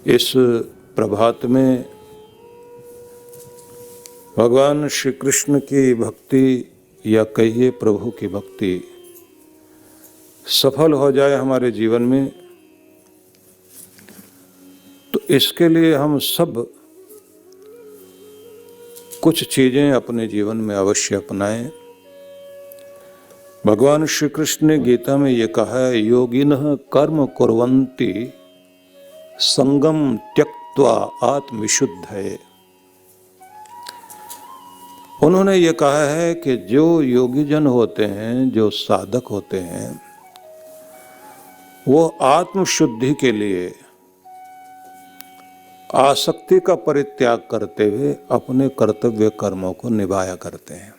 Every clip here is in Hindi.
इस प्रभात में भगवान श्री कृष्ण की भक्ति या कहिए प्रभु की भक्ति सफल हो जाए हमारे जीवन में, तो इसके लिए हम सब कुछ चीजें अपने जीवन में अवश्य अपनाएं। भगवान श्री कृष्ण ने गीता में ये कहा है, योगिनः कर्म कुर्वन्ति संगम त्यक्त्वा आत्मविशुद्धये। उन्होंने ये कहा है कि जो योगी जन होते हैं, जो साधक होते हैं, वो आत्मशुद्धि के लिए आसक्ति का परित्याग करते हुए अपने कर्तव्य कर्मों को निभाया करते हैं।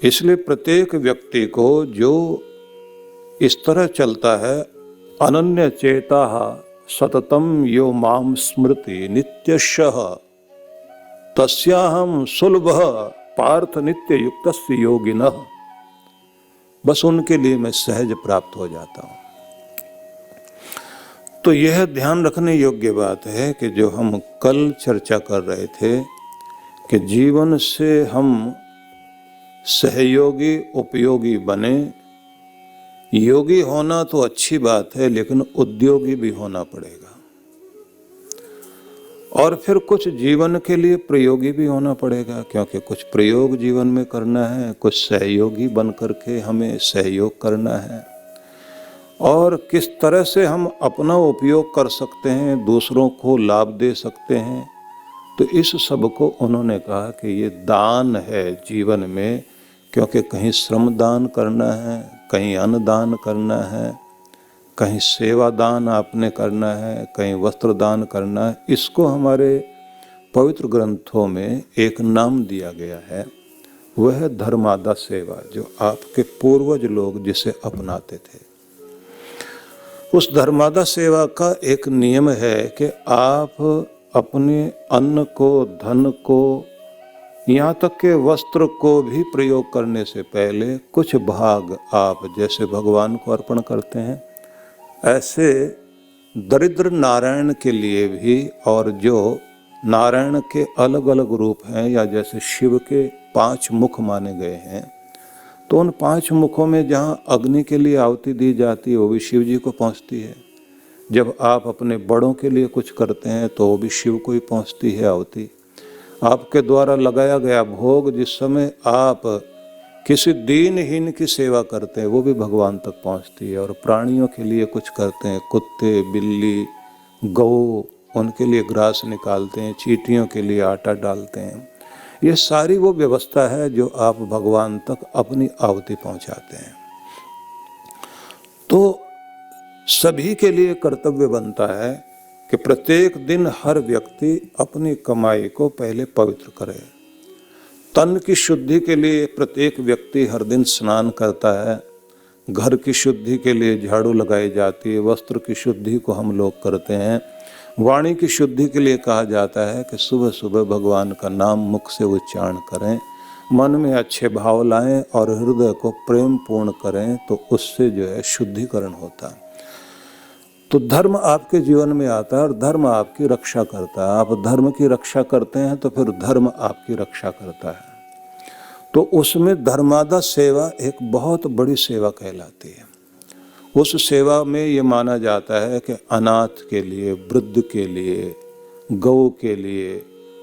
इसलिए प्रत्येक व्यक्ति को जो इस तरह चलता है, अनन्य चेता सततम यो माम स्मृति नित्यशः तस्याहम सुलभः पार्थ नित्य युक्तस्य योगिनः, बस उनके लिए मैं सहज प्राप्त हो जाता हूं। तो यह ध्यान रखने योग्य बात है कि जो हम कल चर्चा कर रहे थे कि जीवन से हम सहयोगी उपयोगी बने। योगी होना तो अच्छी बात है, लेकिन उद्योगी भी होना पड़ेगा, और फिर कुछ जीवन के लिए प्रयोगी भी होना पड़ेगा, क्योंकि कुछ प्रयोग जीवन में करना है, कुछ सहयोगी बन करके हमें सहयोग करना है, और किस तरह से हम अपना उपयोग कर सकते हैं, दूसरों को लाभ दे सकते हैं। तो इस सब को उन्होंने कहा कि ये दान है जीवन में, क्योंकि कहीं श्रम दान करना है, कहीं अन्न दान करना है, कहीं सेवा दान आपने करना है, कहीं वस्त्र दान करना है। इसको हमारे पवित्र ग्रंथों में एक नाम दिया गया है, वह है धर्मादा सेवा, जो आपके पूर्वज लोग जिसे अपनाते थे। उस धर्मादा सेवा का एक नियम है कि आप अपने अन्न को, धन को, यहाँ तक के वस्त्र को भी प्रयोग करने से पहले कुछ भाग आप जैसे भगवान को अर्पण करते हैं, ऐसे दरिद्र नारायण के लिए भी, और जो नारायण के अलग अलग रूप हैं, या जैसे शिव के 5 मुख माने गए हैं, तो उन 5 मुखों में जहाँ अग्नि के लिए आहुति दी जाती है वो भी शिव जी को पहुँचती है। जब आप अपने बड़ों के लिए कुछ करते हैं तो वो भी शिव को ही पहुँचती है आहुति। आपके द्वारा लगाया गया भोग जिस समय आप किसी दीनहीन की सेवा करते हैं वो भी भगवान तक पहुंचती है। और प्राणियों के लिए कुछ करते हैं, कुत्ते, बिल्ली, गौ, उनके लिए ग्रास निकालते हैं, चींटियों के लिए आटा डालते हैं। ये सारी वो व्यवस्था है जो आप भगवान तक अपनी आहुति पहुंचाते हैं। तो सभी के लिए कर्तव्य बनता है कि प्रत्येक दिन हर व्यक्ति अपनी कमाई को पहले पवित्र करे। तन की शुद्धि के लिए प्रत्येक व्यक्ति हर दिन स्नान करता है, घर की शुद्धि के लिए झाड़ू लगाई जाती है, वस्त्र की शुद्धि को हम लोग करते हैं, वाणी की शुद्धि के लिए कहा जाता है कि सुबह सुबह भगवान का नाम मुख से उच्चारण करें, मन में अच्छे भाव लाएं और हृदय को प्रेम पूर्ण करें, तो उससे जो है शुद्धिकरण होता है। तो धर्म आपके जीवन में आता है और धर्म आपकी रक्षा करता है। आप धर्म की रक्षा करते हैं तो फिर धर्म आपकी रक्षा करता है। तो उसमें धर्मादा सेवा एक बहुत बड़ी सेवा कहलाती है। उस सेवा में ये माना जाता है कि अनाथ के लिए, वृद्ध के लिए, गौ के लिए,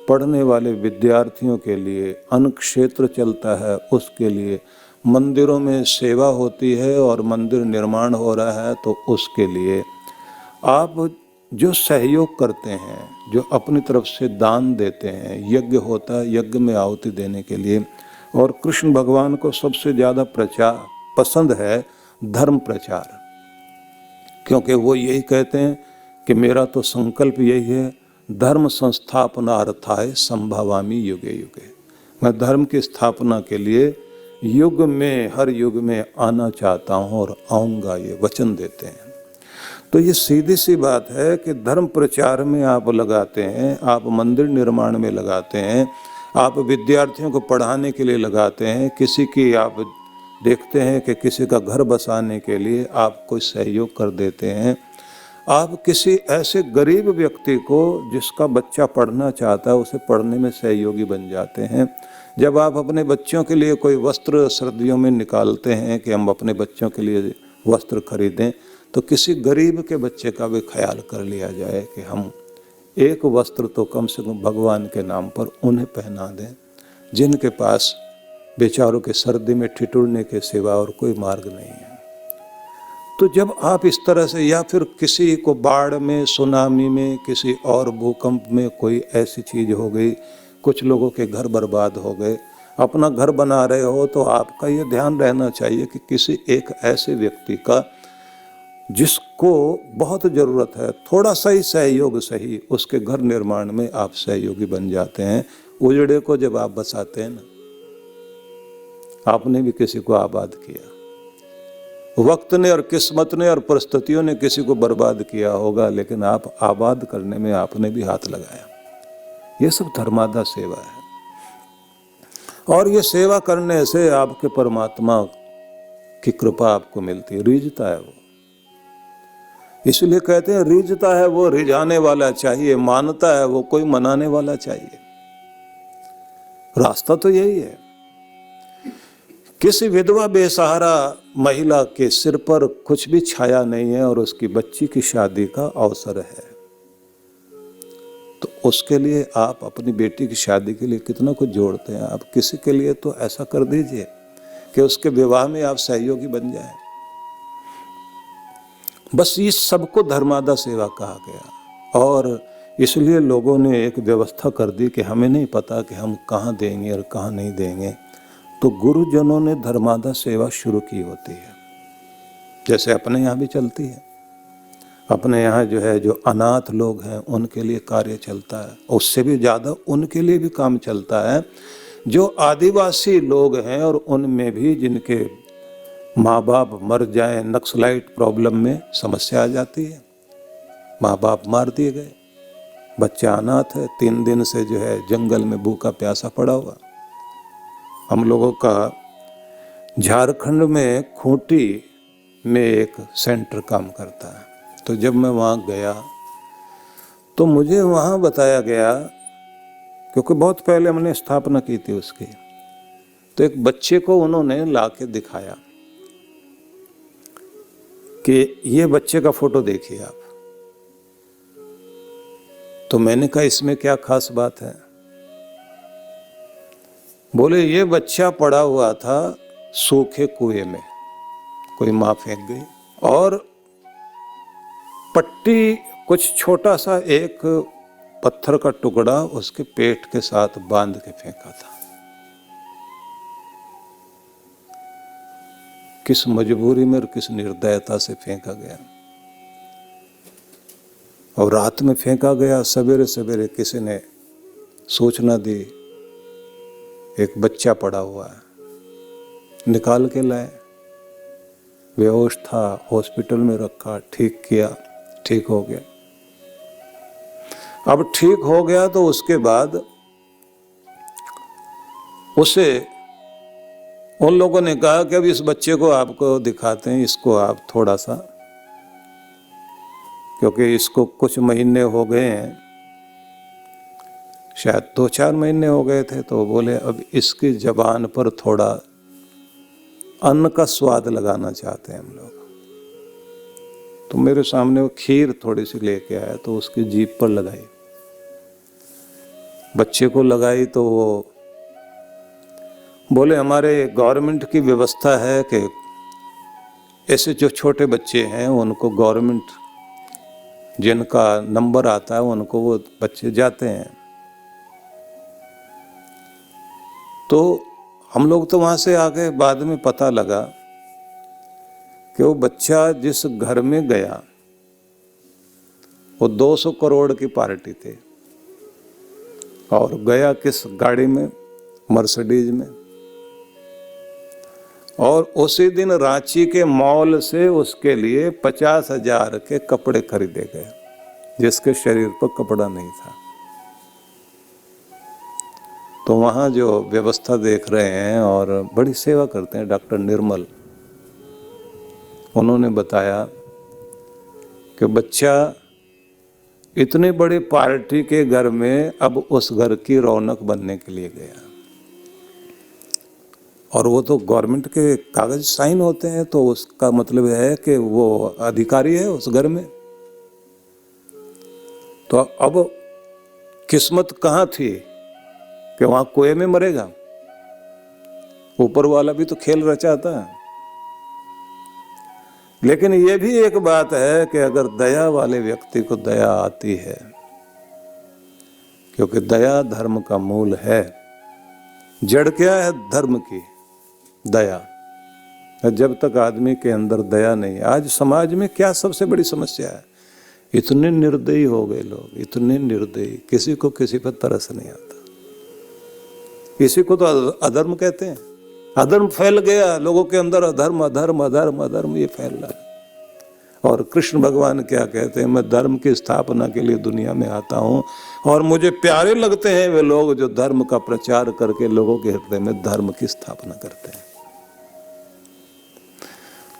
पढ़ने वाले विद्यार्थियों के लिए, अन्न क्षेत्र चलता है उसके लिए, मंदिरों में सेवा होती है और मंदिर निर्माण हो रहा है तो उसके लिए आप जो सहयोग करते हैं, जो अपनी तरफ से दान देते हैं, यज्ञ होता है, यज्ञ में आहुति देने के लिए। और कृष्ण भगवान को सबसे ज़्यादा पसंद है धर्म प्रचार, क्योंकि वो यही कहते हैं कि मेरा तो संकल्प यही है, धर्म संस्थापनार्थाय संभवामि युगे युगे। मैं धर्म की स्थापना के लिए युग में, हर युग में आना चाहता हूँ और आऊँगा, ये वचन देते हैं। तो ये सीधी सी बात है कि धर्म प्रचार में आप लगाते हैं, आप मंदिर निर्माण में लगाते हैं, आप विद्यार्थियों को पढ़ाने के लिए लगाते हैं, किसी की आप देखते हैं कि किसी का घर बसाने के लिए आप कोई सहयोग कर देते हैं, आप किसी ऐसे गरीब व्यक्ति को जिसका बच्चा पढ़ना चाहता है उसे पढ़ने में सहयोगी बन जाते हैं। जब आप अपने बच्चों के लिए कोई वस्त्र सर्दियों में निकालते हैं कि हम अपने बच्चों के लिए वस्त्र खरीदें, तो किसी गरीब के बच्चे का भी ख्याल कर लिया जाए कि हम एक वस्त्र तो कम से कम भगवान के नाम पर उन्हें पहना दें, जिनके पास बेचारों के सर्दी में ठिठुरने के सिवा और कोई मार्ग नहीं है। तो जब आप इस तरह से, या फिर किसी को बाढ़ में, सुनामी में, किसी और भूकंप में कोई ऐसी चीज़ हो गई, कुछ लोगों के घर बर्बाद हो गए, अपना घर बना रहे हो, तो आपका ये ध्यान रहना चाहिए कि किसी एक ऐसे व्यक्ति का जिसको बहुत ज़रूरत है, थोड़ा सा ही सहयोग सही, उसके घर निर्माण में आप सहयोगी बन जाते हैं। उजड़े को जब आप बसाते हैं ना, आपने भी किसी को आबाद किया। वक्त ने और किस्मत ने और परिस्थितियों ने किसी को बर्बाद किया होगा, लेकिन आप आबाद करने में आपने भी हाथ लगाया। ये सब धर्मादा सेवा है, और ये सेवा करने से आपके परमात्मा की कृपा आपको मिलती है। रिझता है वो, इसलिए कहते हैं रिझता है वो रिझाने वाला चाहिए, मानता है वो कोई मनाने वाला चाहिए। रास्ता तो यही है। किसी विधवा बेसहारा महिला के सिर पर कुछ भी छाया नहीं है और उसकी बच्ची की शादी का अवसर है, तो उसके लिए आप अपनी बेटी की शादी के लिए कितना कुछ जोड़ते हैं। आप किसी के लिए तो ऐसा कर दीजिए कि उसके विवाह में आप सहयोगी बन जाएं। बस इस सबको धर्मादा सेवा कहा गया, और इसलिए लोगों ने एक व्यवस्था कर दी कि हमें नहीं पता कि हम कहाँ देंगे और कहाँ नहीं देंगे, तो गुरुजनों ने धर्मादा सेवा शुरू की होती है। जैसे अपने यहाँ भी चलती है, अपने यहाँ जो है, जो अनाथ लोग हैं उनके लिए कार्य चलता है, उससे भी ज़्यादा उनके लिए भी काम चलता है जो आदिवासी लोग हैं, और उनमें भी जिनके माँ बाप मर जाएं, नक्सलाइट प्रॉब्लम में समस्या आ जाती है, माँ बाप मार दिए गए, बच्चा अनाथ है, 3 दिन से जो है जंगल में भूखा प्यासा पड़ा हुआ। हम लोगों का झारखंड में खूंटी में एक सेंटर काम करता है, तो जब मैं वहाँ गया तो मुझे वहाँ बताया गया, क्योंकि बहुत पहले हमने स्थापना की थी उसकी, तो एक बच्चे को उन्होंने ला के दिखाया कि ये बच्चे का फोटो देखिए आप। तो मैंने कहा इसमें क्या खास बात है? बोले ये बच्चा पड़ा हुआ था सूखे कुएं में, कोई माँ फेंक गई, और पट्टी कुछ छोटा सा एक पत्थर का टुकड़ा उसके पेट के साथ बांध के फेंका था। किस मजबूरी में और किस निर्दयता से फेंका गया, और रात में फेंका गया। सवेरे सवेरे किसी ने सूचना दी एक बच्चा पड़ा हुआ है, निकाल के लाए, बेहोश था, हॉस्पिटल में रखा, ठीक किया, ठीक हो गया। अब ठीक हो गया तो उसके बाद उसे उन लोगों ने कहा कि अब इस बच्चे को आपको दिखाते हैं, इसको आप थोड़ा सा, क्योंकि इसको कुछ महीने हो गए हैं, शायद 2-4 महीने हो गए थे, तो बोले अब इसकी जबान पर थोड़ा अन्न का स्वाद लगाना चाहते हैं हम लोग। तो मेरे सामने वो खीर थोड़ी सी लेके आया, तो उसकी जीभ पर लगाई, बच्चे को लगाई, तो वो बोले हमारे गवर्नमेंट की व्यवस्था है कि ऐसे जो छोटे बच्चे हैं उनको गवर्नमेंट जिनका नंबर आता है उनको वो बच्चे जाते हैं। तो हम लोग तो वहाँ से आगे बाद में पता लगा कि वो बच्चा जिस घर में गया वो 200 करोड़ की पार्टी थी, और गया किस गाड़ी में? मर्सिडीज में। और उसी दिन रांची के मॉल से उसके लिए 50,000 के कपड़े खरीदे गए, जिसके शरीर पर कपड़ा नहीं था। तो वहाँ जो व्यवस्था देख रहे हैं और बड़ी सेवा करते हैं, डॉक्टर निर्मल, उन्होंने बताया कि बच्चा इतने बड़े पार्टी के घर में अब उस घर की रौनक बनने के लिए गया, और वो तो गवर्नमेंट के कागज साइन होते हैं, तो उसका मतलब है कि वो अधिकारी है उस घर में। तो अब किस्मत कहाँ थी कि वहां कुएं में मरेगा? ऊपर वाला भी तो खेल रचाता है। लेकिन ये भी एक बात है कि अगर दया वाले व्यक्ति को दया आती है, क्योंकि दया धर्म का मूल है। जड़ क्या है धर्म की? दया। जब तक आदमी के अंदर दया नहीं, आज समाज में क्या सबसे बड़ी समस्या है? इतने निर्दयी हो गए लोग, इतने निर्दयी, किसी को किसी पर तरस नहीं आता। इसी को तो अधर्म कहते हैं। अधर्म फैल गया लोगों के अंदर, अधर्म अधर्म अधर्म अधर्म ये फैल रहा है। और कृष्ण भगवान क्या कहते हैं? मैं धर्म की स्थापना के लिए दुनिया में आता हूँ, और मुझे प्यारे लगते हैं वे लोग जो धर्म का प्रचार करके लोगों के हृदय में धर्म की स्थापना करते हैं।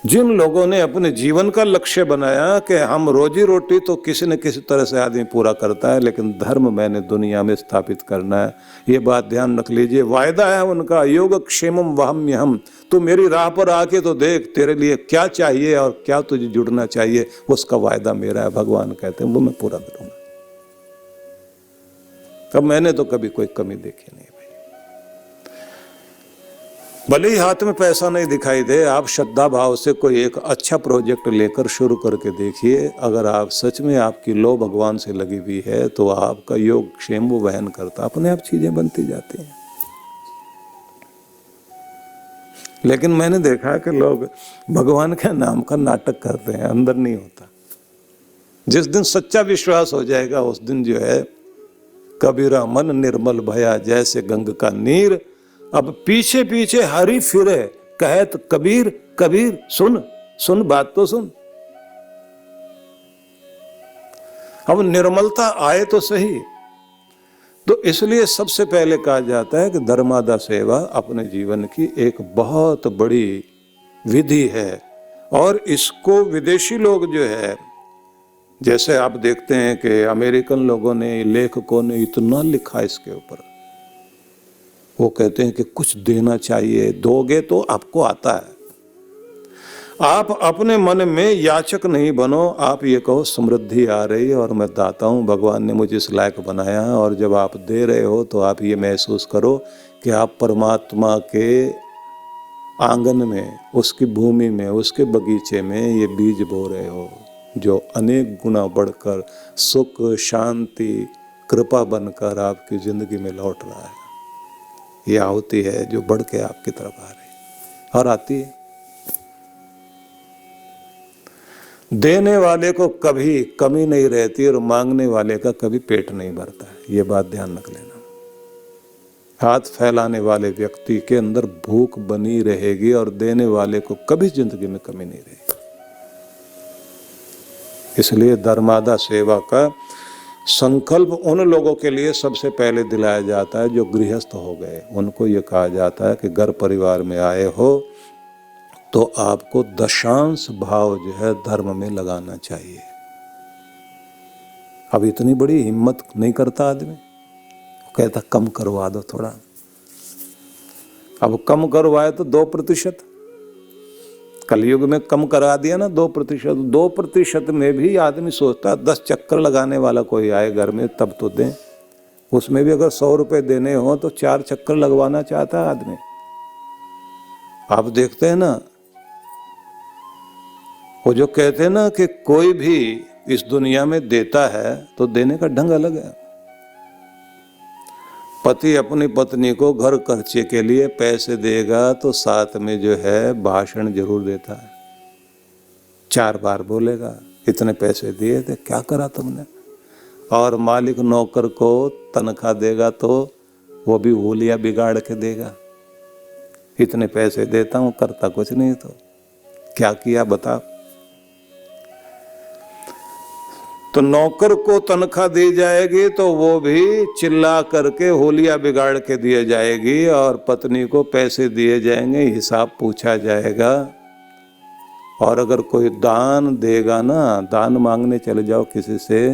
जिन लोगों ने अपने जीवन का लक्ष्य बनाया कि हम रोजी रोटी तो किसी न किसी तरह से आदमी पूरा करता है, लेकिन धर्म मैंने दुनिया में स्थापित करना है, ये बात ध्यान रख लीजिए। वायदा है उनका, योग क्षेमम वहम्यहम, तू मेरी राह पर आके तो देख तेरे लिए क्या चाहिए और क्या तुझे जुड़ना चाहिए, उसका वायदा मेरा है। भगवान कहते हैं वो मैं पूरा करूंगा। अब मैंने तो कभी कोई कमी देखी नहीं। भले ही हाथ में पैसा नहीं दिखाई दे, आप श्रद्धा भाव से कोई एक अच्छा प्रोजेक्ट लेकर शुरू करके देखिए। अगर आप सच में आपकी लो भगवान से लगी हुई है तो आपका योग क्षेम वो वहन करता, अपने आप चीजें बनती जाती हैं। लेकिन मैंने देखा कि लोग भगवान के नाम का नाटक करते हैं, अंदर नहीं होता। जिस दिन सच्चा विश्वास हो जाएगा उस दिन जो है, कबीरा मन निर्मल भया जैसे गंग का नीर, अब पीछे पीछे हरि फिरे कहत कबीर कबीर, सुन सुन बात तो सुन। अब निर्मलता आए तो सही। तो इसलिए सबसे पहले कहा जाता है कि धर्मादा सेवा अपने जीवन की एक बहुत बड़ी विधि है। और इसको विदेशी लोग जो है, जैसे आप देखते हैं कि अमेरिकन लोगों ने, लेखकों ने इतना लिखा इसके ऊपर, वो कहते हैं कि कुछ देना चाहिए, दोगे तो आपको आता है। आप अपने मन में याचक नहीं बनो, आप ये कहो समृद्धि आ रही है और मैं दाता हूँ, भगवान ने मुझे इस लायक बनाया है। और जब आप दे रहे हो तो आप ये महसूस करो कि आप परमात्मा के आंगन में, उसकी भूमि में, उसके बगीचे में ये बीज बो रहे हो, जो अनेक गुना बढ़कर सुख शांति कृपा बनकर आपकी जिंदगी में लौट रहा है। ये आहुति है जो बढ़ के आपकी तरफ आ रही और आती है। देने वाले को कभी कमी नहीं रहती और मांगने वाले का कभी पेट नहीं भरता है, ये बात ध्यान रख लेना। हाथ फैलाने वाले व्यक्ति के अंदर भूख बनी रहेगी और देने वाले को कभी जिंदगी में कमी नहीं रहेगी। इसलिए धर्मादा सेवा का संकल्प उन लोगों के लिए सबसे पहले दिलाया जाता है जो गृहस्थ हो गए। उनको ये कहा जाता है कि घर परिवार में आए हो तो आपको दशांश भाव जो है धर्म में लगाना चाहिए। अब इतनी बड़ी हिम्मत नहीं करता आदमी, वो कहता कम करवा दो थोड़ा। अब कम करवाए तो 2%, कलयुग में कम करा दिया ना 2%। 2% में भी आदमी सोचता 10 चक्कर लगाने वाला कोई आए घर में तब तो दें। उसमें भी अगर 100 रुपए देने हो तो 4 चक्कर लगवाना चाहता है आदमी। आप देखते हैं ना, वो जो कहते हैं ना कि कोई भी इस दुनिया में देता है तो देने का ढंग अलग है। पति अपनी पत्नी को घर खर्चे के लिए पैसे देगा तो साथ में जो है भाषण जरूर देता है, 4 बार बोलेगा इतने पैसे दिए थे, क्या करा तुमने। और मालिक नौकर को तनख्वाह देगा तो वो भी होलिया बिगाड़ के देगा, इतने पैसे देता हूं करता कुछ नहीं तो क्या किया बता। तो नौकर को तनख्वाह दी जाएगी तो वो भी चिल्ला करके होलिया बिगाड़ के दिए जाएगी, और पत्नी को पैसे दिए जाएंगे, हिसाब पूछा जाएगा। और अगर कोई दान देगा ना, दान मांगने चले जाओ किसी से,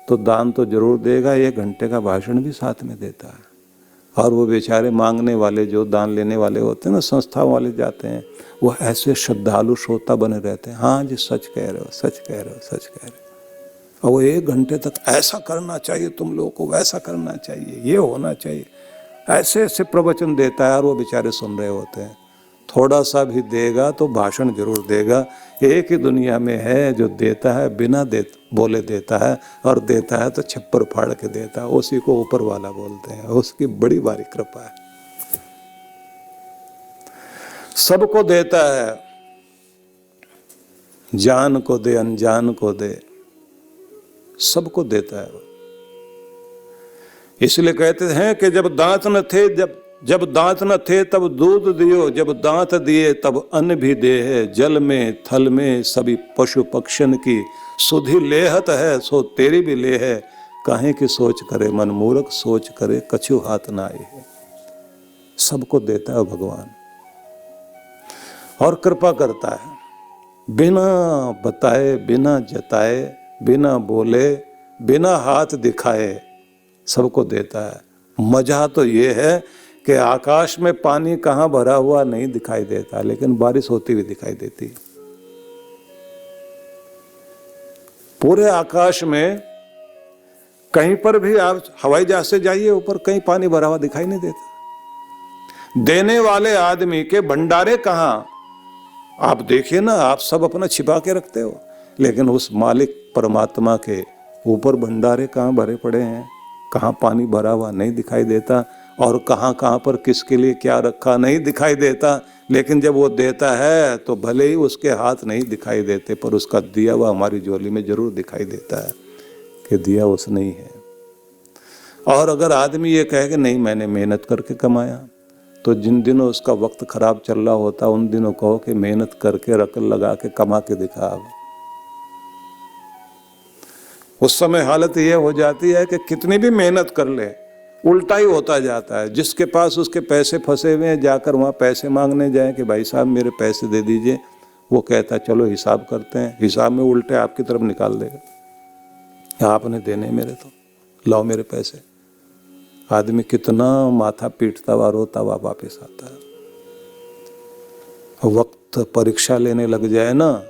तो दान तो जरूर देगा, 1 घंटे का भाषण भी साथ में देता है। और वो बेचारे मांगने वाले, जो दान लेने वाले होते हैं ना, संस्था वाले जाते हैं, वो ऐसे श्रद्धालु श्रोता बने रहते हैं, हाँ जी सच कह रहे हो, सच कह रहे हो, सच कह रहे हो। और वो 1 घंटे तक ऐसा करना चाहिए तुम लोगों को, वैसा करना चाहिए, ये होना चाहिए, ऐसे ऐसे प्रवचन देता है, और वो बेचारे सुन रहे होते हैं। थोड़ा सा भी देगा तो भाषण जरूर देगा। एक ही दुनिया में है जो देता है बिना बोले देता है, और देता है तो छप्पर फाड़ के देता है, उसी को ऊपर वाला बोलते हैं। उसकी बड़ी भारी कृपा है, सबको देता है, जान को दे, अनजान को दे, सबको देता है। इसलिए कहते हैं कि जब दांत न थे, जब दांत न थे तब दूध दियो, जब दांत दिए तब अन्न भी दे है। जल में थल में सभी पशु पक्षन की सुधि लेहत है, सो तेरी भी ले है। काहे की सोच करे मन मूर्ख, सोच करे कछु हाथ ना आए है। सबको देता है भगवान, और कृपा करता है, बिना बताए, बिना जताए, बिना बोले, बिना हाथ दिखाए, सबको देता है। मजा तो ये है कि आकाश में पानी कहाँ भरा हुआ नहीं दिखाई देता, लेकिन बारिश होती हुई दिखाई देती। पूरे आकाश में कहीं पर भी आप हवाई जहाज से जाइए ऊपर, कहीं पानी भरा हुआ दिखाई नहीं देता। देने वाले आदमी के भंडारे कहाँ, आप देखिए ना, आप सब अपना छिपा के रखते हो, लेकिन उस मालिक परमात्मा के ऊपर भंडारे कहाँ भरे पड़े हैं, कहाँ पानी भरा हुआ नहीं दिखाई देता, और कहाँ कहाँ पर किसके लिए क्या रखा नहीं दिखाई देता। लेकिन जब वो देता है तो भले ही उसके हाथ नहीं दिखाई देते, पर उसका दिया हुआ हमारी झोली में जरूर दिखाई देता है कि दिया उसने ही है। और अगर आदमी ये कहे कि नहीं मैंने मेहनत करके कमाया, तो जिन दिनों उसका वक्त खराब चल रहा होता, उन दिनों कहो कि मेहनत करके रकल लगा के कमा के दिखा। अब उस समय हालत यह हो जाती है कि कितनी भी मेहनत कर ले, उल्टा ही होता जाता है। जिसके पास उसके पैसे फंसे हुए हैं, जाकर वहाँ पैसे मांगने जाए कि भाई साहब मेरे पैसे दे दीजिए, वो कहता है चलो हिसाब करते हैं, हिसाब में उल्टे आपकी तरफ निकाल देगा, आपने देने मेरे, तो लाओ मेरे पैसे। आदमी कितना माथा पीटता हुआ रोता हुआ वापस आता है। वक्त परीक्षा लेने लग जाए ना,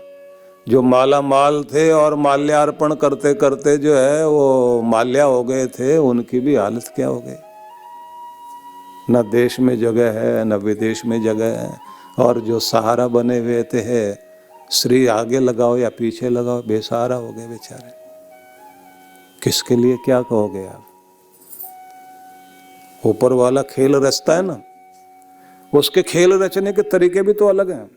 जो माला माल थे और माल्यार्पण करते करते जो है वो माल्या हो गए थे, उनकी भी हालत क्या हो गई। न देश में जगह है, न विदेश में जगह है, और जो सहारा बने हुए थे, श्री आगे लगाओ या पीछे लगाओ, बेसहारा हो गए बेचारे। किसके लिए क्या कहोगे आप। ऊपर वाला खेल रचता है ना, उसके खेल रचने के तरीके भी तो अलग हैं।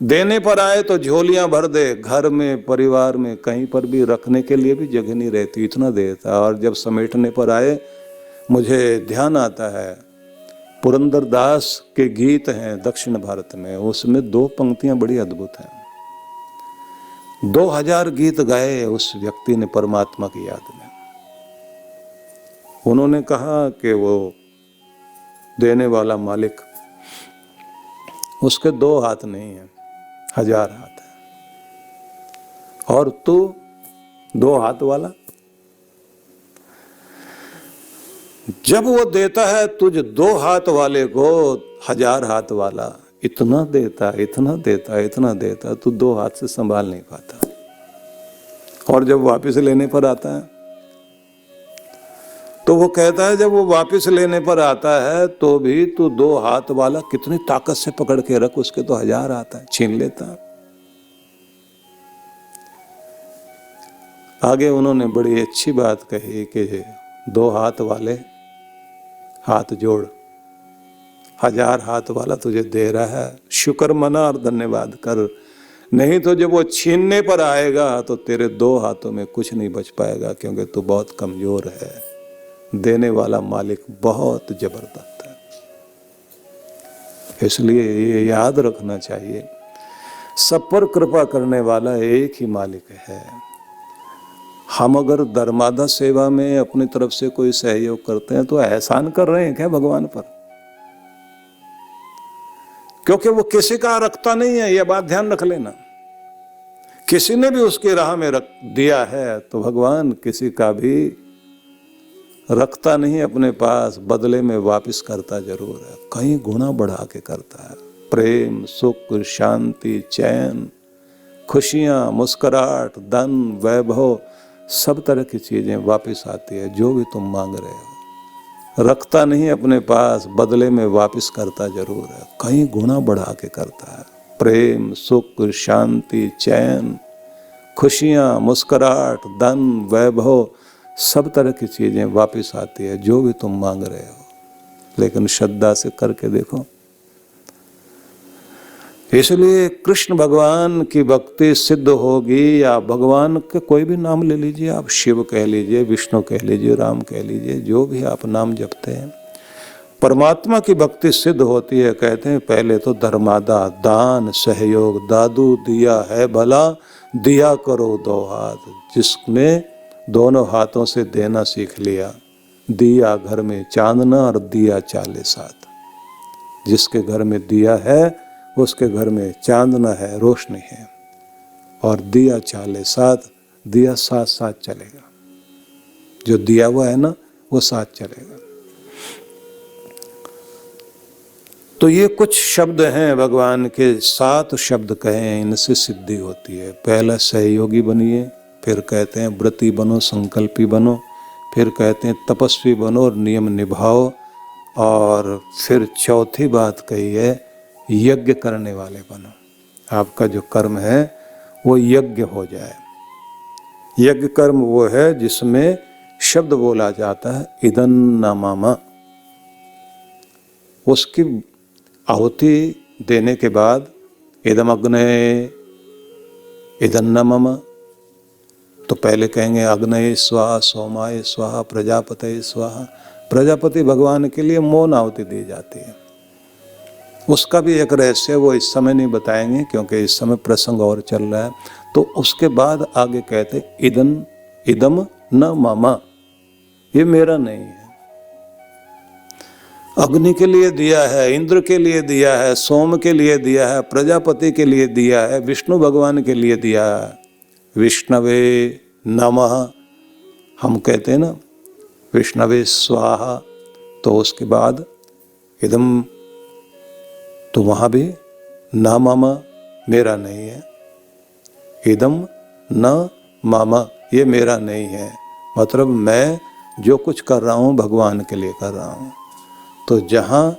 देने पर आए तो झोलियां भर दे, घर में परिवार में कहीं पर भी रखने के लिए भी जगह नहीं रहती, इतना देता। और जब समेटने पर आए, मुझे ध्यान आता है पुरंदर दास के गीत हैं दक्षिण भारत में, उसमें 2 पंक्तियां बड़ी अद्भुत हैं। 2000 गीत गाए उस व्यक्ति ने परमात्मा की याद में। उन्होंने कहा कि वो देने वाला मालिक, उसके 2 हाथ नहीं है, 1000 हाथ है, और तू 2 हाथ वाला। जब वो देता है तुझ 2 हाथ वाले को 1000 हाथ वाला, इतना देता, इतना देता, इतना देता, तू 2 हाथ से संभाल नहीं पाता। और जब वापस लेने पर आता है तो वो कहता है, जब वो वापस लेने पर आता है तो भी तू 2 हाथ वाला कितनी ताकत से पकड़ के रख, उसके तो 1000 हाथ है, छीन लेता। आगे उन्होंने बड़ी अच्छी बात कही कि 2 हाथ वाले हाथ जोड़, 1000 हाथ वाला तुझे दे रहा है, शुक्र मना और धन्यवाद कर, नहीं तो जब वो छीनने पर आएगा तो तेरे 2 हाथों में कुछ नहीं बच पाएगा, क्योंकि तू बहुत कमजोर है। देने वाला मालिक बहुत जबरदस्त है। इसलिए ये याद रखना चाहिए, सब पर कृपा करने वाला एक ही मालिक है। हम अगर धर्मादा सेवा में अपनी तरफ से कोई सहयोग करते हैं तो एहसान कर रहे हैं क्या भगवान पर? क्योंकि वो किसी का रखता नहीं है, यह बात ध्यान रख लेना। किसी ने भी उसकी राह में रख दिया है तो भगवान किसी का भी रखता नहीं अपने पास, बदले में वापस करता जरूर है, कई गुना बढ़ा के करता है। प्रेम, सुख, शांति, चैन, खुशियां, मुस्कुराहट, धन, वैभव, सब तरह की चीजें वापस आती है जो भी तुम मांग रहे हो। रखता नहीं अपने पास, बदले में वापस करता जरूर है, कई गुना बढ़ा के करता है। प्रेम, सुख, शांति, चैन, खुशियां, मुस्कुराहट, धन, वैभव, सब तरह की चीजें वापस आती है जो भी तुम मांग रहे हो। लेकिन श्रद्धा से करके देखो। इसलिए कृष्ण भगवान की भक्ति सिद्ध होगी, या भगवान के कोई भी नाम ले लीजिए आप, शिव कह लीजिए, विष्णु कह लीजिए, राम कह लीजिए, जो भी आप नाम जपते हैं, परमात्मा की भक्ति सिद्ध होती है। कहते हैं पहले तो धर्मादा, दान, सहयोग, दादू दिया है भला, दिया करो दो हाथ। जिसने दोनों हाथों से देना सीख लिया, दिया घर में चांदना और दिया चाले साथ। जिसके घर में दिया है उसके घर में चांदना है, रोशनी है, और दिया चाले साथ, दिया साथ साथ चलेगा। जो दिया हुआ है ना वो साथ चलेगा। तो ये कुछ शब्द हैं भगवान के, 7 शब्द कहे, इनसे सिद्धि होती है। पहला सहयोगी बनिए, फिर कहते हैं व्रती बनो, संकल्पी बनो, फिर कहते हैं तपस्वी बनो और नियम निभाओ, और फिर चौथी बात कही है यज्ञ करने वाले बनो। आपका जो कर्म है वो यज्ञ हो जाए। यज्ञ कर्म वो है जिसमें शब्द बोला जाता है इदं न मम। उसकी आहुति देने के बाद इदम अग्नये इदं न मम, तो पहले कहेंगे अग्नये स्वाहा, सोमाय स्वाहा, प्रजापतये स्वाहा। प्रजापति भगवान के लिए मौन आहुति दी जाती है। उसका भी एक रहस्य, वो इस समय नहीं बताएंगे क्योंकि इस समय प्रसंग और चल रहा है। तो उसके बाद आगे कहते इदम न मम, ये मेरा नहीं है। अग्नि के लिए दिया है, इंद्र के लिए दिया है, सोम के लिए दिया है, प्रजापति के लिए दिया है, विष्णु भगवान के लिए दिया है। विष्णवे नमः हम कहते हैं ना, विष्णवे स्वाहा। तो उसके बाद इदम, तो वहां भी न मम, मेरा नहीं है। इदम न मम, ये मेरा नहीं है, मतलब मैं जो कुछ कर रहा हूं भगवान के लिए कर रहा हूं। तो जहां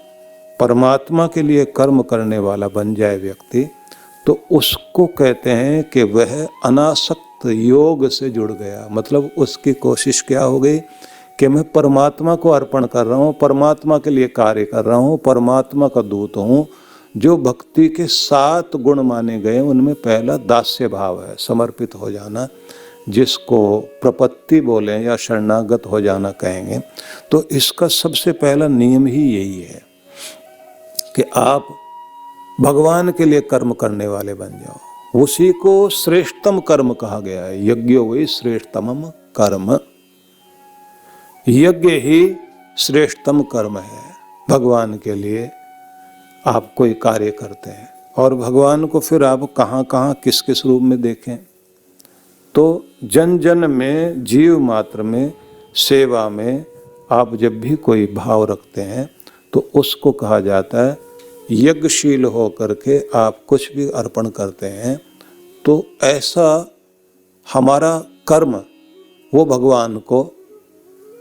परमात्मा के लिए कर्म करने वाला बन जाए व्यक्ति, तो उसको कहते हैं कि वह अनासक्त योग से जुड़ गया। मतलब उसकी कोशिश क्या हो गई कि मैं परमात्मा को अर्पण कर रहा हूँ, परमात्मा के लिए कार्य कर रहा हूँ, परमात्मा का दूत हूँ। जो भक्ति के 7 गुण माने गए उनमें पहला दास्य भाव है, समर्पित हो जाना, जिसको प्रपत्ति बोलें या शरणागत हो जाना कहेंगे। तो इसका सबसे पहला नियम ही यही है कि आप भगवान के लिए कर्म करने वाले बन जाओ। उसी को श्रेष्ठतम कर्म कहा गया है, यज्ञो वै श्रेष्ठतमम कर्म। यज्ञ ही श्रेष्ठतम कर्म है। भगवान के लिए आप कोई कार्य करते हैं, और भगवान को फिर आप कहाँ कहाँ किस किस रूप में देखें, तो जन जन में, जीव मात्र में, सेवा में आप जब भी कोई भाव रखते हैं तो उसको कहा जाता है यज्ञशील हो करके आप कुछ भी अर्पण करते हैं। तो ऐसा हमारा कर्म वो भगवान को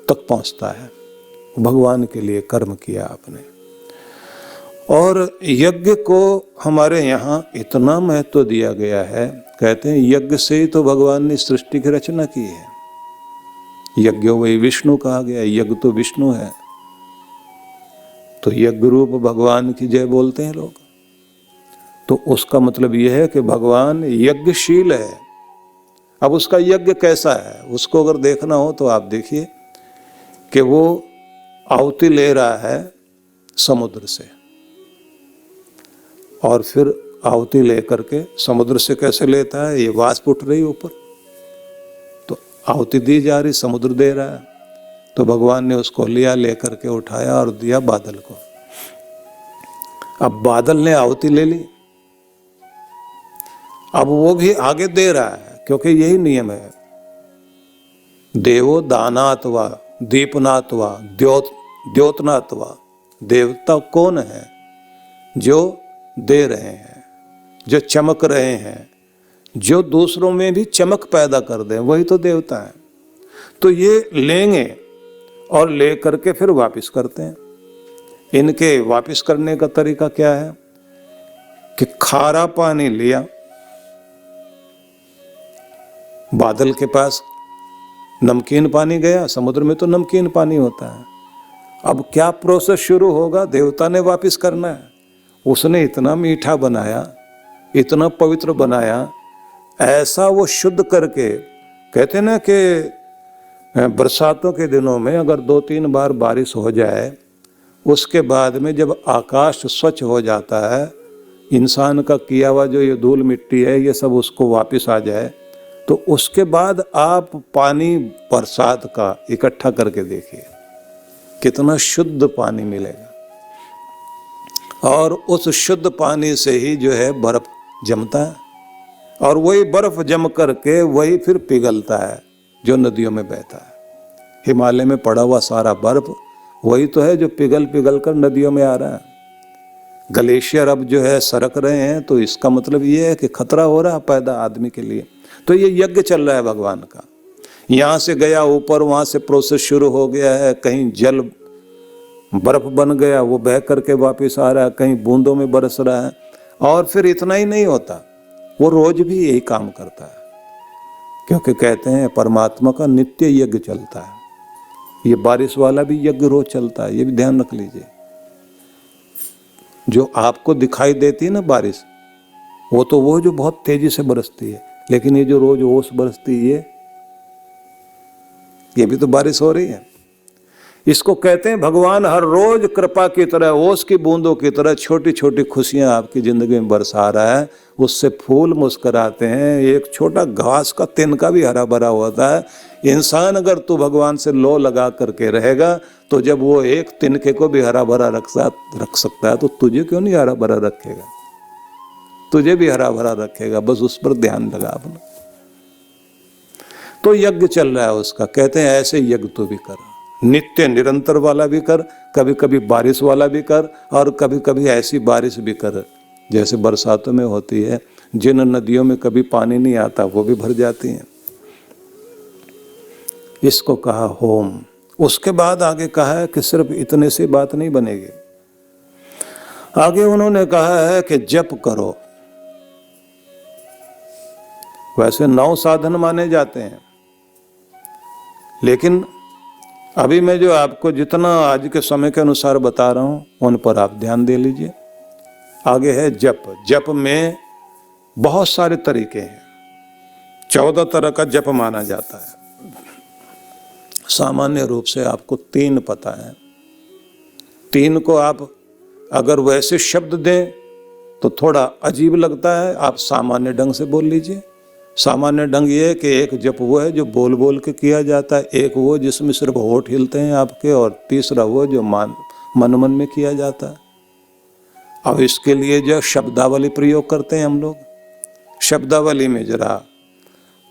तक पहुंचता है। भगवान के लिए कर्म किया आपने। और यज्ञ को हमारे यहाँ इतना महत्व दिया गया है, कहते हैं यज्ञ से ही तो भगवान ने सृष्टि की रचना की है। यज्ञो वही विष्णु कहा गया, यज्ञ तो विष्णु है। तो यज्ञ रूप भगवान की जय बोलते हैं लोग। तो उसका मतलब यह है कि भगवान यज्ञशील है। अब उसका यज्ञ कैसा है उसको अगर देखना हो तो आप देखिए कि वो आहुति ले रहा है समुद्र से, और फिर आहुति लेकर के समुद्र से कैसे लेता है, ये वाष्प उठ रही ऊपर, तो आहुति दी जा रही, समुद्र दे रहा है। तो भगवान ने उसको लिया, लेकर के उठाया और दिया बादल को। अब बादल ने आहुति ले ली, अब वो भी आगे दे रहा है, क्योंकि यही नियम है। देवो दानात्वा दीपनात्वा द्योतनात्वा। देवता कौन है? जो दे रहे हैं, जो चमक रहे हैं, जो दूसरों में भी चमक पैदा कर दें, वही तो देवता है। तो ये लेंगे और ले करके फिर वापस करते हैं। इनके वापस करने का तरीका क्या है कि खारा पानी लिया, बादल के पास नमकीन पानी गया, समुद्र में तो नमकीन पानी होता है। अब क्या प्रोसेस शुरू होगा? देवता ने वापस करना है। उसने इतना मीठा बनाया, इतना पवित्र बनाया, ऐसा वो शुद्ध करके। कहते ना कि बरसातों के दिनों में अगर 2-3 बार बारिश हो जाए, उसके बाद में जब आकाश स्वच्छ हो जाता है, इंसान का किया हुआ जो ये धूल मिट्टी है ये सब उसको वापस आ जाए, तो उसके बाद आप पानी बरसात का इकट्ठा करके देखिए, कितना शुद्ध पानी मिलेगा। और उस शुद्ध पानी से ही जो है बर्फ जमता है, और वही बर्फ जम करके वही फिर पिघलता है जो नदियों में बहता है। हिमालय में पड़ा हुआ सारा बर्फ वही तो है जो पिघल पिघल कर नदियों में आ रहा है। ग्लेशियर अब जो है सरक रहे हैं, तो इसका मतलब ये है कि खतरा हो रहा है पैदा आदमी के लिए। तो ये यज्ञ चल रहा है भगवान का। यहाँ से गया ऊपर, वहाँ से प्रोसेस शुरू हो गया है, कहीं जल बर्फ बन गया वो बह करके वापस आ रहा है, कहीं बूंदों में बरस रहा है। और फिर इतना ही नहीं होता, वो रोज भी यही काम करता है, क्योंकि कहते हैं परमात्मा का नित्य यज्ञ चलता है। ये बारिश वाला भी यज्ञ रोज चलता है, ये भी ध्यान रख लीजिए। जो आपको दिखाई देती है ना बारिश, वो तो वो जो बहुत तेजी से बरसती है, लेकिन ये जो रोज ओस बरसती है ये भी तो बारिश हो रही है। इसको कहते हैं भगवान हर रोज कृपा की तरह, ओस की बूंदों की तरह छोटी छोटी खुशियां आपकी जिंदगी में बरसा रहा है। उससे फूल मुस्कुराते हैं, एक छोटा घास का तिनका भी हरा भरा होता है। इंसान अगर तू भगवान से लो लगा करके रहेगा, तो जब वो एक तिनके को भी हरा भरा रख सकता है, तो तुझे क्यों नहीं हरा भरा रखेगा? तुझे भी हरा भरा रखेगा, बस उस पर ध्यान लगा अपना। तो यज्ञ चल रहा है उसका। कहते हैं ऐसे यज्ञ तू भी कर, नित्य निरंतर वाला भी कर, कभी कभी बारिश वाला भी कर, और कभी कभी ऐसी बारिश भी कर जैसे बरसातों में होती है। जिन नदियों में कभी पानी नहीं आता वो भी भर जाती हैं। इसको कहा होम। उसके बाद आगे कहा है कि सिर्फ इतने से बात नहीं बनेगी, आगे उन्होंने कहा है कि जप करो। वैसे 9 साधन माने जाते हैं, लेकिन अभी मैं जो आपको जितना आज के समय के अनुसार बता रहा हूं उन पर आप ध्यान दे लीजिए। आगे है जप। जप में बहुत सारे तरीके हैं, 14 तरह का जप माना जाता है। सामान्य रूप से आपको 3 पता है। 3 को आप अगर वैसे शब्द दें तो थोड़ा अजीब लगता है, आप सामान्य ढंग से बोल लीजिए। सामान्य ढंग ये है कि एक जप वो है जो बोल बोल के किया जाता है, एक वो जिसमें सिर्फ होठ हिलते हैं आपके, और तीसरा वो जो मन मन में किया जाता है। अब इसके लिए जो शब्दावली प्रयोग करते हैं हम लोग, शब्दावली में जरा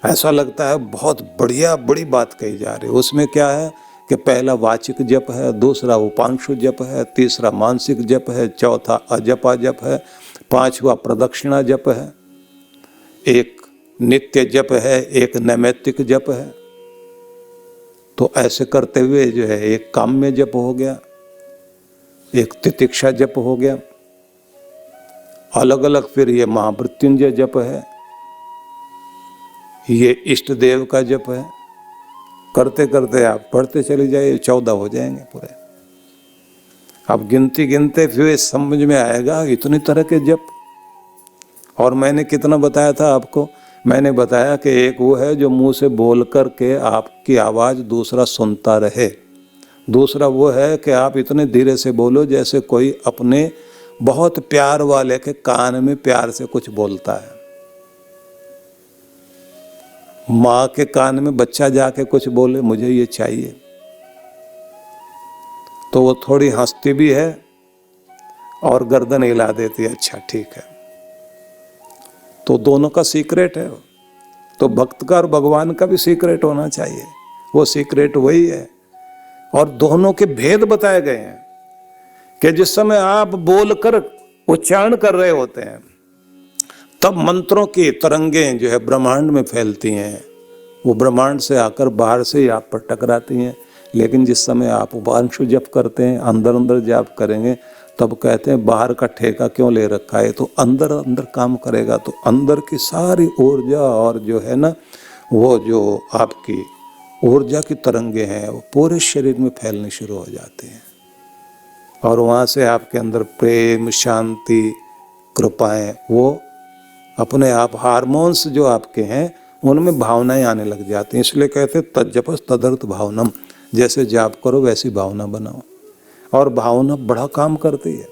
ऐसा लगता है बहुत बढ़िया बड़ी बात कही जा रही है। उसमें क्या है कि पहला वाचिक जप है, दूसरा उपांशु जप है, तीसरा मानसिक जप है, चौथा अजपा जप है, 5वां प्रदक्षिणा जप है, एक नित्य जप है, एक नैमित्तिक जप है। तो ऐसे करते हुए जो है एक काम्य जप हो गया, एक तितिक्षा जप हो गया, अलग अलग फिर ये महामृत्युंजय जप है, ये इष्ट देव का जप है। करते करते आप पढ़ते चले जाइए, 14 हो जाएंगे पूरे। अब गिनती गिनते फिर समझ में आएगा इतनी तरह के जप। और मैंने कितना बताया था आपको? मैंने बताया कि एक वो है जो मुंह से बोल कर के आपकी आवाज़ दूसरा सुनता रहे, दूसरा वो है कि आप इतने धीरे से बोलो जैसे कोई अपने बहुत प्यार वाले के कान में प्यार से कुछ बोलता है। माँ के कान में बच्चा जाके कुछ बोले मुझे ये चाहिए, तो वो थोड़ी हंसती भी है और गर्दन हिला देती है, अच्छा ठीक है। तो दोनों का सीक्रेट है। तो भक्त का और भगवान का भी सीक्रेट होना चाहिए, वो सीक्रेट वही है। और दोनों के भेद बताए गए हैं कि जिस समय आप बोलकर उच्चारण कर रहे होते हैं तब मंत्रों की तरंगें जो है ब्रह्मांड में फैलती हैं, वो ब्रह्मांड से आकर बाहर से ही आप पर टकराती हैं। लेकिन जिस समय आप उपांशु जप करते हैं, अंदर अंदर जाप करेंगे, तब कहते हैं बाहर का ठेका क्यों ले रखा है, तो अंदर अंदर काम करेगा तो अंदर की सारी ऊर्जा और जो है ना वो जो आपकी ऊर्जा की तरंगे हैं वो पूरे शरीर में फैलने शुरू हो जाती हैं। और वहाँ से आपके अंदर प्रेम, शांति, कृपाएं, वो अपने आप हार्मोन्स जो आपके हैं उनमें भावनाएं आने लग जाती हैं। इसलिए कहते हैं तज्जपस तदर्थ भावनम, जैसे जाप करो वैसी भावना बनाओ। और भावना बड़ा काम करती है।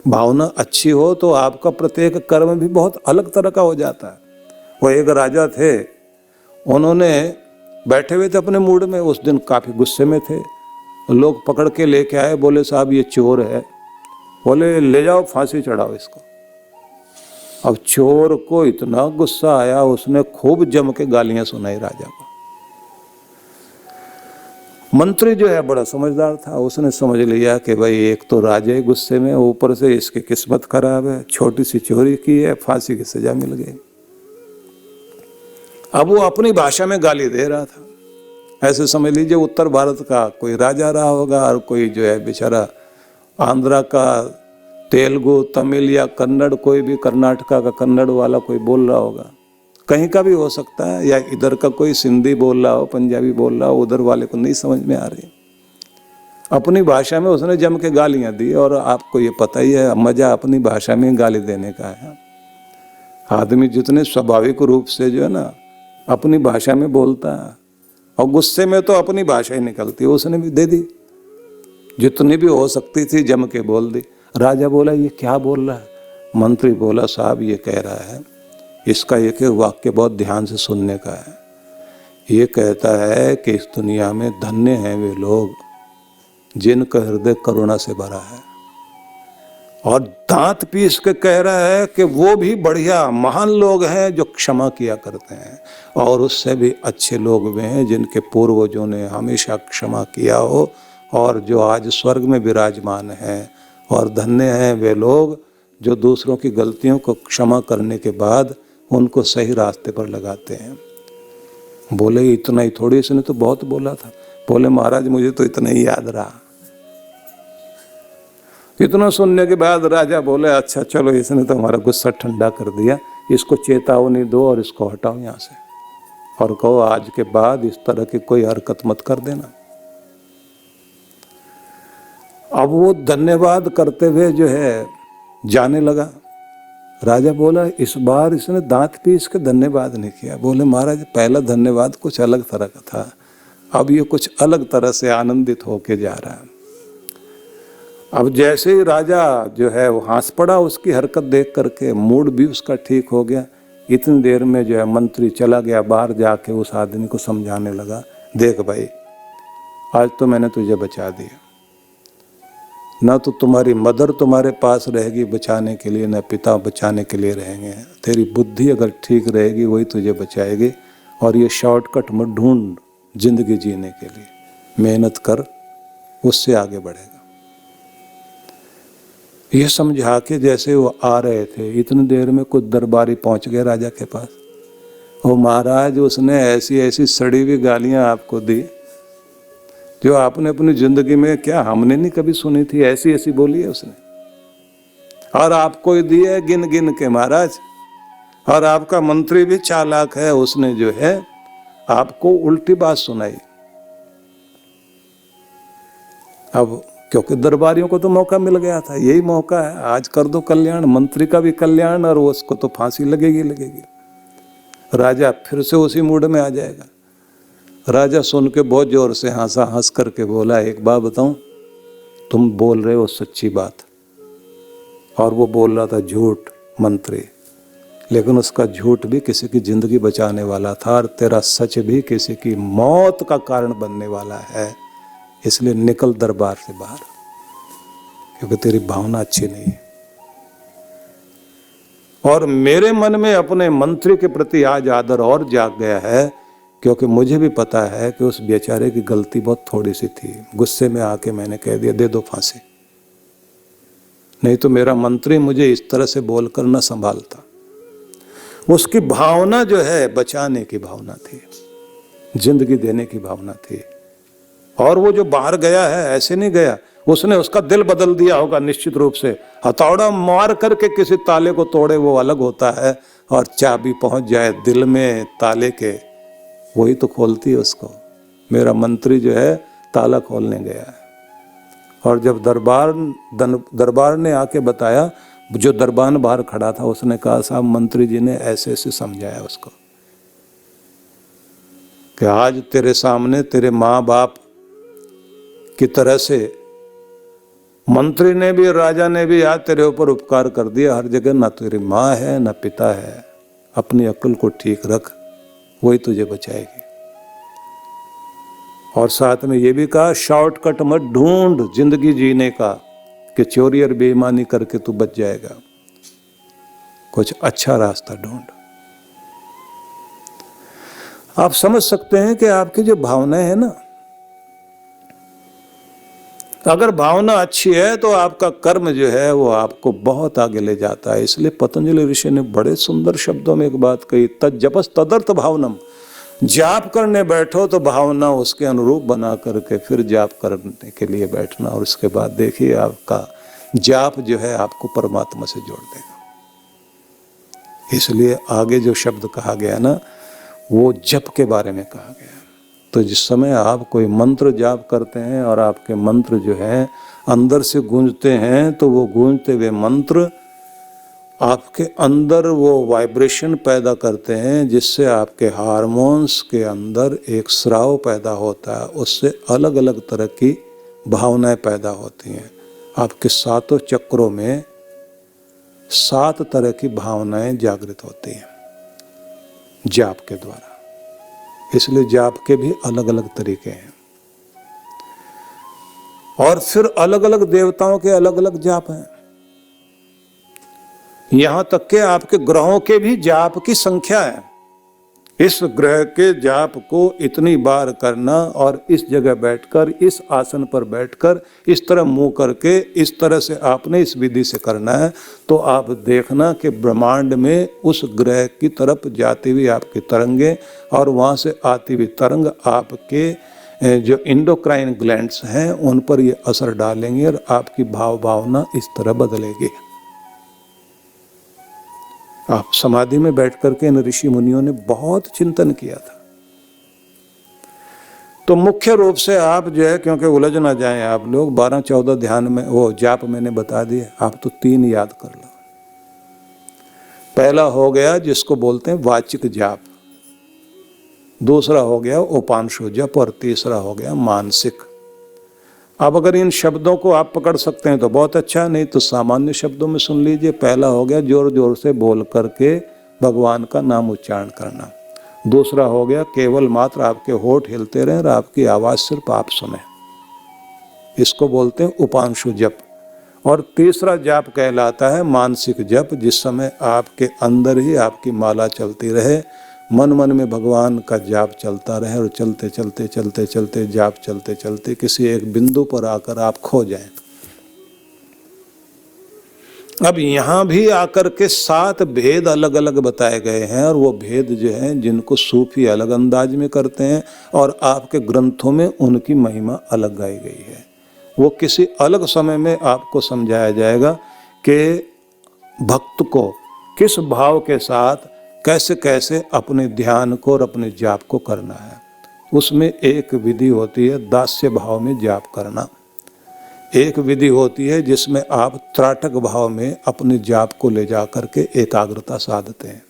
भावना अच्छी हो तो आपका प्रत्येक कर्म भी बहुत अलग तरह का हो जाता है। वो एक राजा थे, उन्होंने बैठे हुए थे अपने मूड में, उस दिन काफ़ी गुस्से में थे। लोग पकड़ के लेके आए, बोले साहब ये चोर है। बोले ले जाओ फांसी चढ़ाओ इसको। अब चोर को इतना गुस्सा आया, उसने खूब जम के गालियां सुनाई राजा को। मंत्री जो है बड़ा समझदार था, उसने समझ लिया कि भाई एक तो राजा ही गुस्से में, ऊपर से इसकी किस्मत खराब है, छोटी सी चोरी की है, फांसी की सजा मिल गई। अब वो अपनी भाषा में गाली दे रहा था। ऐसे समझ लीजिए उत्तर भारत का कोई राजा रहा होगा और कोई जो है बेचारा आंध्रा का तेलुगु, तमिल या कन्नड़, कोई भी कर्नाटका का कन्नड़ वाला कोई बोल रहा होगा, कहीं का भी हो सकता है, या इधर का कोई सिंधी बोल रहा हो, पंजाबी बोल रहा हो, उधर वाले को नहीं समझ में आ रही। अपनी भाषा में उसने जम के गालियां दी। और आपको ये पता ही है मजा अपनी भाषा में गाली देने का है। आदमी जितने स्वाभाविक रूप से जो है ना अपनी भाषा में बोलता है, और गुस्से में तो अपनी भाषा ही निकलती है, उसने भी दे दी, जितनी भी हो सकती थी जम के बोल दी। राजा बोला ये क्या बोल रहा है? मंत्री बोला साहब ये कह रहा है, इसका एक एक वाक्य बहुत ध्यान से सुनने का है। ये कहता है कि इस दुनिया में धन्य हैं वे लोग जिनका हृदय करुणा से भरा है। और दांत पीस के कह रहा है कि वो भी बढ़िया महान लोग हैं जो क्षमा किया करते हैं, और उससे भी अच्छे लोग वे हैं जिनके पूर्वजों ने हमेशा क्षमा किया हो और जो आज स्वर्ग में विराजमान हैं। और धन्य हैं वे लोग जो दूसरों की गलतियों को क्षमा करने के बाद उनको सही रास्ते पर लगाते हैं। बोले इतना ही थोड़ी, इसने तो बहुत बोला था। बोले महाराज मुझे तो इतना ही याद रहा। इतना सुनने के बाद राजा बोले अच्छा चलो इसने तो हमारा गुस्सा ठंडा कर दिया, इसको चेतावनी दो और इसको हटाओ यहाँ से, और कहो आज के बाद इस तरह की कोई हरकत मत कर देना। अब वो धन्यवाद करते हुए जो है जाने लगा। राजा बोला इस बार इसने दांत पीस के धन्यवाद नहीं किया। बोले महाराज पहला धन्यवाद कुछ अलग तरह का था, अब ये कुछ अलग तरह से आनंदित होके जा रहा है। अब जैसे ही राजा जो है वो हंस पड़ा उसकी हरकत देख करके, मूड भी उसका ठीक हो गया। इतनी देर में जो है मंत्री चला गया बाहर, जाके उस आदमी को समझाने लगा, देख भाई आज तो मैंने तुझे बचा दिया, ना तो तुम्हारी मदर तुम्हारे पास रहेगी बचाने के लिए, ना पिता बचाने के लिए रहेंगे। तेरी बुद्धि अगर ठीक रहेगी वही तुझे बचाएगी, और ये शॉर्टकट मत ढूंढ जिंदगी जीने के लिए, मेहनत कर, उससे आगे बढ़ेगा। ये समझा के जैसे वो आ रहे थे, इतनी देर में कुछ दरबारी पहुंच गए राजा के पास। ओ महाराज उसने ऐसी ऐसी सड़ी हुई गालियां आपको दी जो आपने अपनी जिंदगी में क्या हमने नहीं कभी सुनी थी, ऐसी ऐसी बोली है उसने, और आपको ही दी है गिन गिन के महाराज। और आपका मंत्री भी चालाक है, उसने जो है आपको उल्टी बात सुनाई। अब क्योंकि दरबारियों को तो मौका मिल गया था, यही मौका है, आज कर दो कल्याण, मंत्री का भी कल्याण, और उसको तो फांसी लगेगी लगेगी। राजा फिर से उसी मूड में आ जाएगा। राजा सुन के बहुत जोर से हंसा, हंस करके बोला एक बात बताऊं, तुम बोल रहे हो सच्ची बात, और वो बोल रहा था झूठ मंत्री, लेकिन उसका झूठ भी किसी की जिंदगी बचाने वाला था, और तेरा सच भी किसी की मौत का कारण बनने वाला है। इसलिए निकल दरबार से बाहर, क्योंकि तेरी भावना अच्छी नहीं है। और मेरे मन में अपने मंत्री के प्रति आज आदर और जाग गया है, क्योंकि मुझे भी पता है कि उस बेचारे की गलती बहुत थोड़ी सी थी। गुस्से में आके मैंने कह दिया दे दो फांसी, नहीं तो मेरा मंत्री मुझे इस तरह से बोलकर न संभालता। उसकी भावना जो है बचाने की भावना थी, जिंदगी देने की भावना थी। और वो जो बाहर गया है ऐसे नहीं गया, उसने उसका दिल बदल दिया होगा निश्चित रूप से। हथौड़ा मार करके किसी ताले को तोड़े वो अलग होता है, और चाबी पहुंच जाए दिल में ताले के, वही तो खोलती है उसको। मेरा मंत्री जो है ताला खोलने गया है, और जब दरबार ने आके बताया, जो दरबान बाहर खड़ा था उसने कहा साहब मंत्री जी ने ऐसे ऐसे समझाया उसको कि आज तेरे सामने तेरे माँ बाप की तरह से मंत्री ने भी राजा ने भी आज तेरे ऊपर उपकार कर दिया। हर जगह ना तेरी माँ है ना पिता है, अपनी अक्ल को ठीक रख, वही तुझे बचाएगी। और साथ में ये भी कहा शॉर्टकट मत ढूंढ जिंदगी जीने का, कि चोरी और बेईमानी करके तू बच जाएगा, कुछ अच्छा रास्ता ढूंढ। आप समझ सकते हैं कि आपकी जो भावनाएं है ना, अगर भावना अच्छी है तो आपका कर्म जो है वो आपको बहुत आगे ले जाता है। इसलिए पतंजलि ऋषि ने बड़े सुंदर शब्दों में एक बात कही, तज्जपस तदर्थ भावनम। जाप करने बैठो तो भावना उसके अनुरूप बना करके फिर जाप करने के लिए बैठना, और उसके बाद देखिए आपका जाप जो है आपको परमात्मा से जोड़ देगा। इसलिए आगे जो शब्द कहा गया ना, वो जप के बारे में कहा गया। तो जिस समय आप कोई मंत्र जाप करते हैं और आपके मंत्र जो है अंदर से गूंजते हैं, तो वो गूंजते हुए मंत्र आपके अंदर वो वाइब्रेशन पैदा करते हैं, जिससे आपके हार्मोन्स के अंदर एक स्राव पैदा होता है, उससे अलग अलग तरह की भावनाएं पैदा होती हैं। आपके सातों चक्रों में 7 तरह की भावनाएं जागृत होती हैं जाप के द्वारा। इसलिए जाप के भी अलग अलग तरीके हैं, और फिर अलग अलग देवताओं के अलग अलग जाप हैं। यहां तक के आपके ग्रहों के भी जाप की संख्या है। इस ग्रह के जाप को इतनी बार करना, और इस जगह बैठकर, इस आसन पर बैठकर, इस तरह मुंह करके, इस तरह से आपने इस विधि से करना है। तो आप देखना कि ब्रह्मांड में उस ग्रह की तरफ जाती हुई आपकी तरंगें, और वहां से आती हुई तरंग आपके जो इंडोक्राइन ग्लैंड्स हैं उन पर ये असर डालेंगे, और आपकी भावना इस तरह बदलेगी। आप समाधि में बैठ करके इन ऋषि मुनियों ने बहुत चिंतन किया था। तो मुख्य रूप से आप जो है, क्योंकि उलझ ना जाएं आप लोग, 12-14 ध्यान में वो जाप मैंने बता दिए, आप तो 3 याद कर लो। पहला हो गया जिसको बोलते हैं वाचिक जाप, दूसरा हो गया उपांशु जप, और तीसरा हो गया मानसिक। अब अगर इन शब्दों को आप पकड़ सकते हैं तो बहुत अच्छा, नहीं तो सामान्य शब्दों में सुन लीजिए। पहला हो गया जोर जोर से बोल करके भगवान का नाम उच्चारण करना। दूसरा हो गया केवल मात्र आपके होठ हिलते रहें और आपकी आवाज़ सिर्फ आप सुने, इसको बोलते हैं उपांशु जप। और तीसरा जाप कहलाता है मानसिक जप, जिस समय आपके अंदर ही आपकी माला चलती रहे, मन मन में भगवान का जाप चलता रहे, और चलते चलते चलते चलते जाप चलते चलते किसी एक बिंदु पर आकर आप खो जाएं। अब यहाँ भी आकर के 7 भेद अलग अलग बताए गए हैं, और वो भेद जो हैं जिनको सूफी अलग अंदाज में करते हैं, और आपके ग्रंथों में उनकी महिमा अलग गाई गई है। वो किसी अलग समय में आपको समझाया जाएगा कि भक्त को किस भाव के साथ कैसे कैसे अपने ध्यान को और अपने जाप को करना है। उसमें एक विधि होती है दास्य भाव में जाप करना, एक विधि होती है जिसमें आप त्राटक भाव में अपने जाप को ले जा करके एकाग्रता साधते हैं।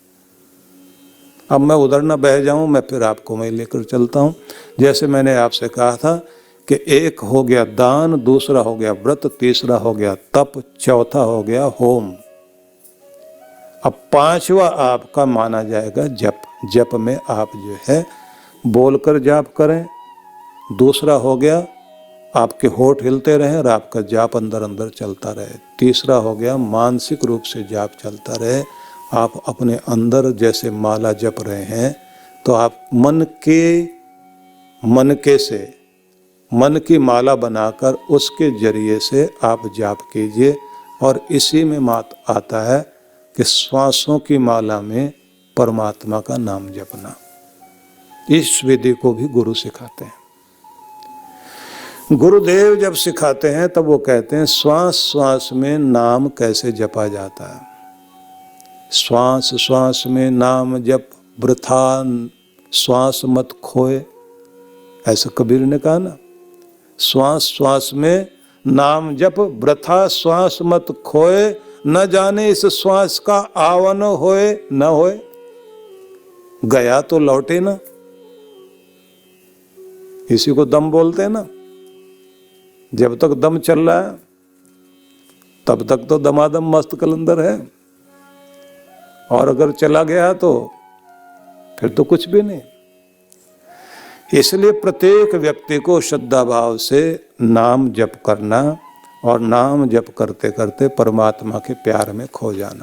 अब मैं उधर न बह जाऊं, मैं फिर आपको मैं लेकर चलता हूं। जैसे मैंने आपसे कहा था कि एक हो गया दान, दूसरा हो गया व्रत, तीसरा हो गया तप, चौथा हो गया होम। अब 5वां आपका माना जाएगा जप। जप में आप जो है बोलकर जाप करें। दूसरा हो गया आपके होठ हिलते रहें और आपका जाप अंदर अंदर चलता रहे। तीसरा हो गया मानसिक रूप से जाप चलता रहे। आप अपने अंदर जैसे माला जप रहे हैं, तो आप मन की माला बनाकर उसके जरिए से आप जाप कीजिए। और इसी में आता है कि श्वासों की माला में परमात्मा का नाम जपना। इस विधि को भी गुरु सिखाते हैं। गुरुदेव जब सिखाते हैं तब वो कहते हैं श्वास श्वास में नाम कैसे जपा जाता है। श्वास श्वास में नाम जप वृथा श्वास मत खोए, ऐसा कबीर ने कहा ना। श्वास श्वास में नाम जप वृथा श्वास मत खोए, न जाने इस श्वास का आवन होए न होए। गया तो लौटे ना, इसी को दम बोलते हैं ना। जब तक दम चल रहा है तब तक तो दमादम मस्त कलंदर है, और अगर चला गया तो फिर तो कुछ भी नहीं। इसलिए प्रत्येक व्यक्ति को श्रद्धा भाव से नाम जप करना और नाम जप करते करते परमात्मा के प्यार में खो जाना।